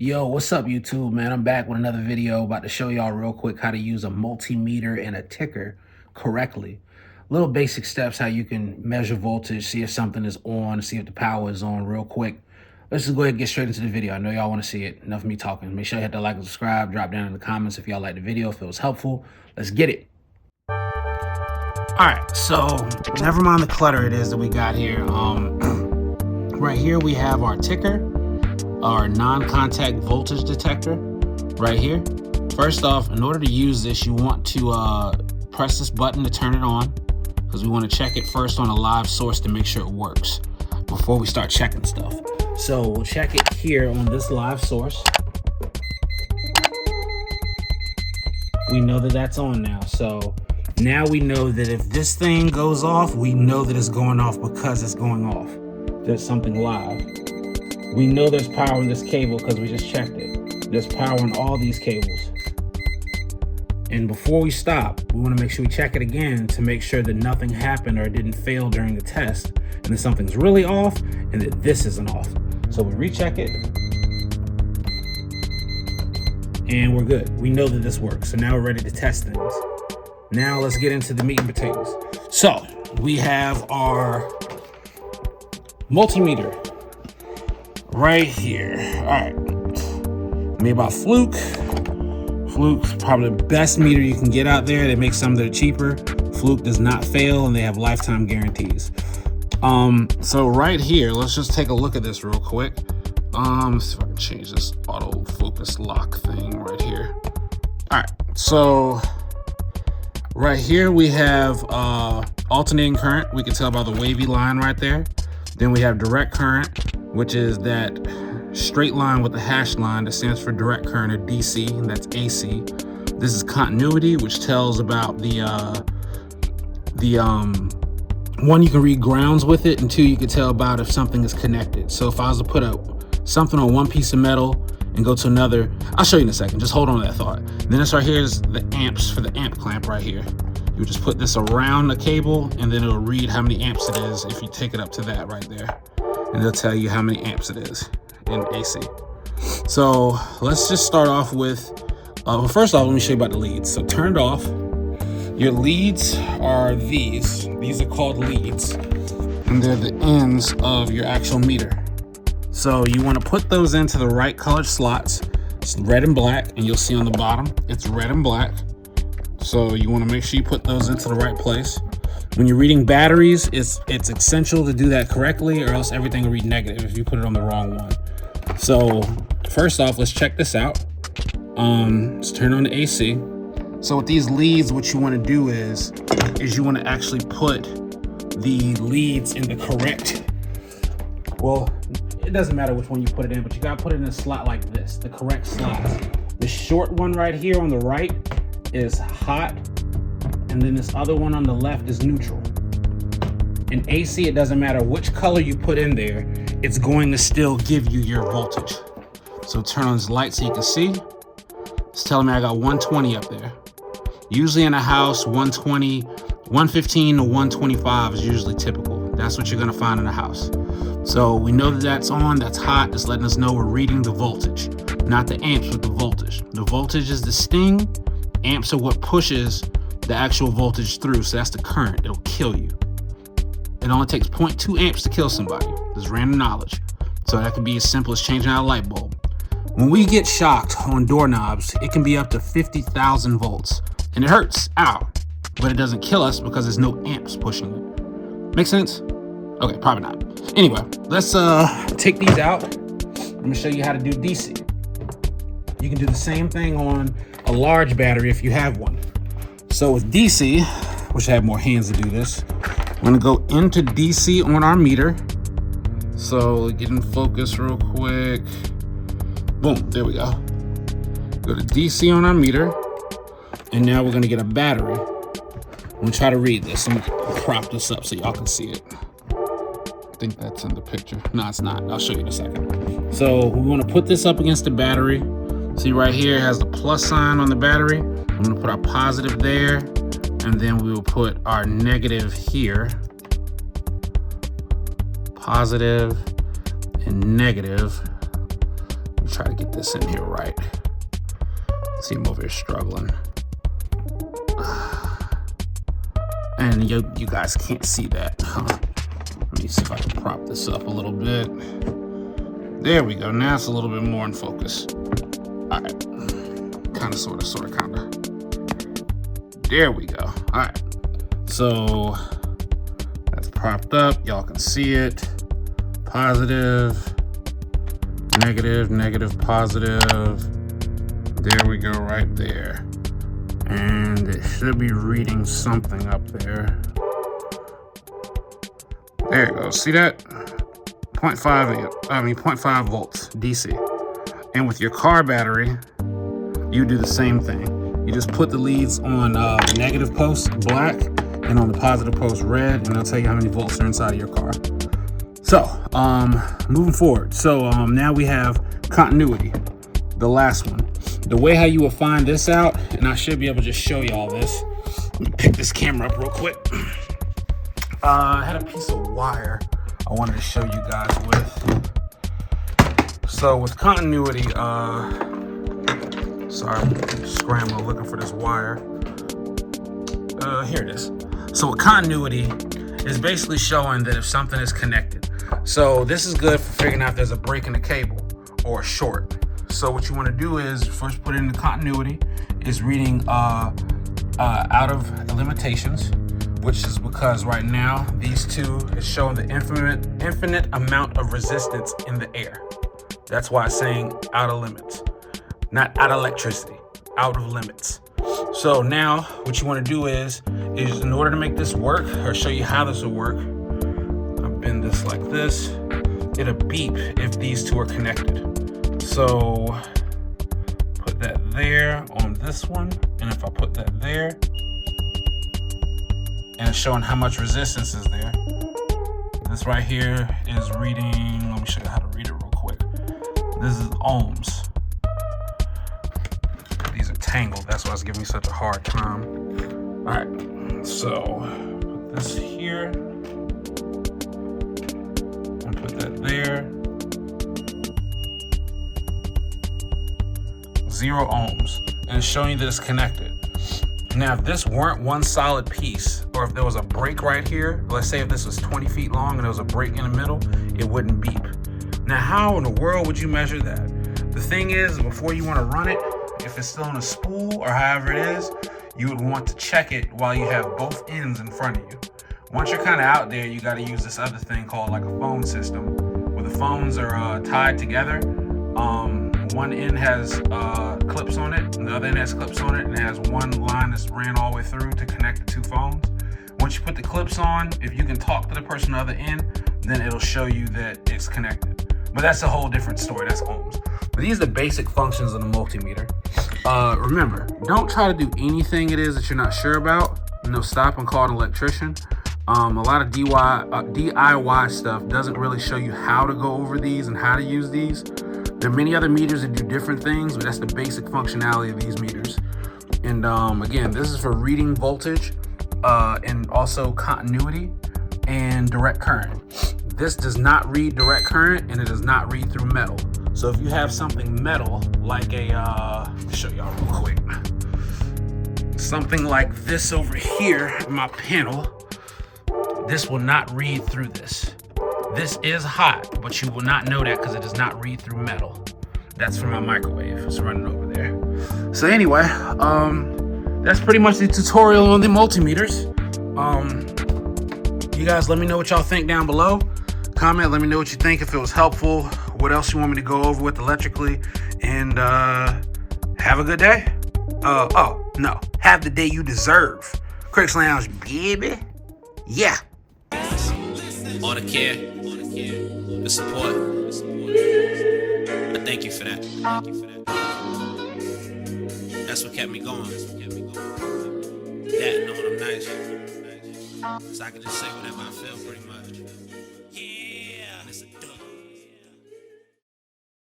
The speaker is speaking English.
Yo, what's up YouTube, man? I'm back with another video about to show y'all real quick how to use a multimeter and a ticker correctly. Little basic steps how you can measure voltage, see if something is on, see if the power is on real quick. Let's just go ahead and get straight into the video. I know y'all want to see it. Enough of me talking. Make sure you hit that like and subscribe. Drop down in the comments if y'all like the video, if it was helpful. Let's get it. All right, so never mind the clutter it is that we got here. Right here we have our ticker, our non-contact voltage detector right here. First off, in order to use this, you want to press this button to turn it on, because we want to check it first on a live source to make sure it works before we start checking stuff. So we'll check it here on this live source. We know that that's on now. So now we know that if this thing goes off, we know that it's going off because it's going off. There's something live. We know there's power in this cable because we just checked it. There's power in all these cables. And before we stop, we want to make sure we check it again to make sure that nothing happened or it didn't fail during the test, and that something's really off and that this isn't off. So we recheck it and we're good. We know that this works. So now we're ready to test things. Now let's get into the meat and potatoes. So we have our multimeter right here. All right, made by Fluke. Fluke's probably the best meter you can get out there. They make some that are cheaper. Fluke does not fail and they have lifetime guarantees. So right here, let's just take a look at this real quick. Let's see if I can change this autofocus lock thing right here. All right, so right here we have alternating current. We can tell by the wavy line right there. Then we have direct current, which is that straight line with the hashed line that stands for direct current, or DC, and that's AC. This is continuity, which tells about the one, you can read grounds with it, and two, you can tell about if something is connected. So if I was to put something on one piece of metal and go to another, I'll show you in a second, just hold on to that thought. Then this right here is the amps for the amp clamp right here. You just put this around the cable and then it'll read how many amps it is if you take it up to that right there. And it'll tell you how many amps it is in AC. So let's just start off with, well, first off, let me show you about the leads. So turned off, your leads are these. These are called leads, and they're the ends of your actual meter. So you want to put those into the right colored slots. It's red and black, and you'll see on the bottom, it's red and black. So you want to make sure you put those into the right place. When you're reading batteries, it's essential to do that correctly, or else everything will read negative if you put it on the wrong one. So first off, let's check this out. Let's turn on the AC. So with these leads, what you want to do is you want to actually put the leads in the correct, well, it doesn't matter which one you put it in, but you got to put it in a slot like this, the correct slots. The short one right here on the right is hot, and then this other one on the left is neutral. In AC, it doesn't matter which color you put in there, it's going to still give you your voltage. So turn on this light so you can see. It's telling me I got 120 up there. Usually in a house, 120, 115 to 125 is usually typical. That's what you're gonna find in a house. So we know that that's on, that's hot. It's letting us know we're reading the voltage, not the amps, with the voltage. The voltage is the sting. Amps are what pushes the actual voltage through, so that's the current. It'll kill you. It only takes 0.2 amps to kill somebody. This is random knowledge. So that can be as simple as changing out a light bulb. When we get shocked on doorknobs, it can be up to 50,000 volts. And it hurts, ow. But it doesn't kill us because there's no amps pushing it. Make sense? Okay, probably not. Anyway, let's take these out. I'm gonna show you how to do DC. You can do the same thing on a large battery if you have one. So with DC, wish I had more hands to do this. I'm gonna go into DC on our meter. So get in focus real quick. Boom, there we go. Go to DC on our meter. And now we're gonna get a battery. I'm gonna try to read this. I'm gonna prop this up so y'all can see it. I think that's in the picture. No, it's not. I'll show you in a second. So we wanna put this up against the battery. See right here, it has the plus sign on the battery. I'm gonna put our positive there, and then we will put our negative here. Positive and negative. try to get this in here right. See him over here struggling. And you guys can't see that, huh? Let me see if I can prop this up a little bit. There we go. Now it's a little bit more in focus. All right. Kind of, sort of, kind of. There we go. All right. So that's propped up. Y'all can see it. Positive, negative, negative, positive. There we go, right there. And it should be reading something up there. There you go. See that? 0.5 volts DC. And with your car battery, you do the same thing. You just put the leads on the negative post black and on the positive post red, and it'll tell you how many volts are inside of your car. So, moving forward. So now we have continuity, the last one. The way how you will find this out, and I should be able to just show you all this. Let me pick this camera up real quick. I had a piece of wire I wanted to show you guys with. So with continuity, sorry, I'm scrambling looking for this wire. Here it is. So with continuity is basically showing that if something is connected. So this is good for figuring out if there's a break in the cable or a short. So what you want to do is first put in the continuity is reading out of limitations, which is because right now these two is showing the infinite amount of resistance in the air. That's why it's saying out of limits, not out of electricity, out of limits. So now what you want to do is in order to make this work or show you how this will work, I'll bend this like this. It'll beep if these two are connected. So put that there on this one, and if I put that there, and it's showing how much resistance is there. This right here is reading, let me show you how to read it real quick. This is ohms. These are tangled, that's why it's giving me such a hard time. All right, so put this here, and put that there. 0 ohms, and it's showing you that it's connected. Now, if this weren't one solid piece, or if there was a break right here, let's say if this was 20 feet long and there was a break in the middle, it wouldn't beep. Now, how in the world would you measure that? The thing is, before you want to run it, if it's still on a spool or however it is, you would want to check it while you have both ends in front of you. Once you're kind of out there, you got to use this other thing called like a phone system, where the phones are tied together. One end has clips on it, and the other end has clips on it, and it has one line that's ran all the way through to connect the two phones. Once you put the clips on, if you can talk to the person on the other end, then it'll show you that it's connected. But that's a whole different story, that's ohms. But these are the basic functions of the multimeter. Remember, don't try to do anything it is that you're not sure about. Stop and call an electrician. A lot of DIY stuff doesn't really show you how to go over these and how to use these. There are many other meters that do different things, but that's the basic functionality of these meters. And again, this is for reading voltage and also continuity and direct current. This does not read direct current, and it does not read through metal. So if you have something metal, like a, let me show y'all real quick. Something like this over here in my panel, this will not read through this. This is hot, but you will not know that because it does not read through metal. That's for my microwave. It's running over there. So anyway, that's pretty much the tutorial on the multimeters. You guys let me know what y'all think down below. Comment, let me know what you think, if it was helpful, what else you want me to go over with electrically, and have a good day. Have the day you deserve. Critics Lounge, baby. Yeah. All the care, the support. I thank you for that. That's what kept me going. That, knowing I'm nice. So I can just say whatever I feel pretty much.